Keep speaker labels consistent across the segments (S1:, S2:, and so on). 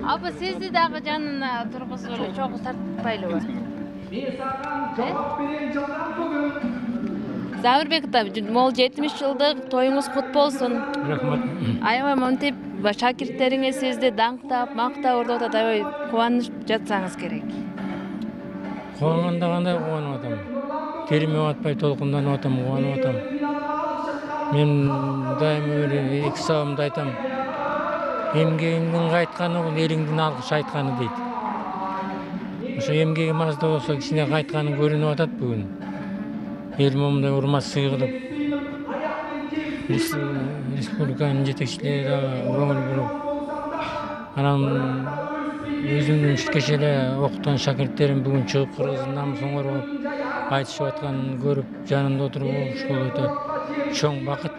S1: Abi sizi dagı janına turguzup эле чогуу тартпайлыбы? Замирбек ата, мол 70 жылдык тоюңуз кут болсун.
S2: Рахмат.
S1: Аябай монтип шакирттериңиз сизди даңктап, мактап ордоп атат, аябай кубанып жатсаңыз керек.
S2: Кубанганда кандай кубанып атам. Териме атпай толкунданып атам, кубанып атам. Мен дайыма эле эки сабамды айтам. Эмгегиңдин кайтканы бул элиңдин алкыш айтканы дейт. Ошо эмгегим аз да болсо кичине кайтканы көрүнүп атат бүгүн. Эл момундай урмат сый кылып, республиканын жетекчилери дагы көңүл буруп, анан өзүмдүн кечээ эле окуткан шакирттерим бүгүн чыгып кыргыздын намусун коргоп айтышып атканын көрүп, жанында отуруп ушул өтө чоң бакыт.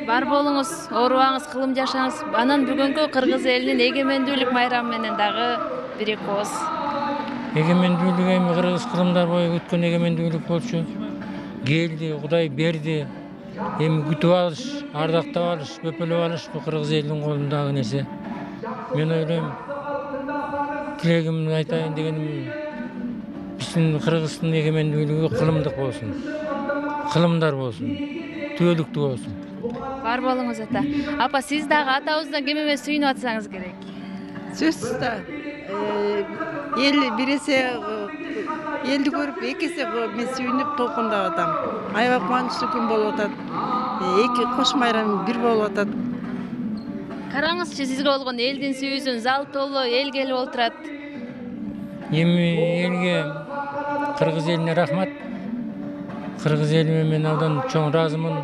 S1: Бар болуңуз, оорубаңыз, кылым жашаңыз. Анан бүгүнкү кыргыз элинин эгемендүүлүк майрамы менен дагы бир-эки ооз.
S2: Эгемендүүлүк эми кыргыз кылымдар бою күткөн эгемендүүлүк болчу. Келди, Кудай берди. Эми күтүп алыш, ардактап алыш, көпөлөп алыш бул кыргыз элинин колундагы нерсе. Мен ойлойм, тилегимди айтайын дегеним, биздин Кыргыздын эгемендүүлүгү кылымдык болсун. Кылымдар болсун, түбөлүктүү болсун.
S1: Бар болуңуз ата. Апа, сиз дагы атабыздан кем эмес сүйүнүп атсаңыз керек.
S3: Сөзсүз да эл биресе элди көрүп экесе мен сүйүнүп толкундап атам. Аябай кубанычтуу күн болуп атат. Эки кош майрам бир болуп атат.
S1: Караңызчы, сизге болгон элдин сүйүүсүн, зал толуу эл келип отурат.
S2: Эми элге, кыргыз элине рахмат. Кыргыз элиме мен абдан чоң ыраазымын.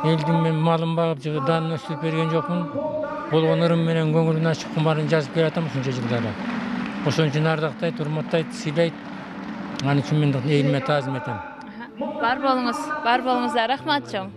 S2: Элдин мен малын багып, данын өстүрүп берген жокмун. Болгон ырым менен көңүлүн ачып, кумарын жазып бератам ушунча жылдары. Ошон үчүн ардактайт, урматтайт, сыйлайт. Анын үчүн мен элиме таазим этем.
S1: Бар болуңуз, рахмат чоң.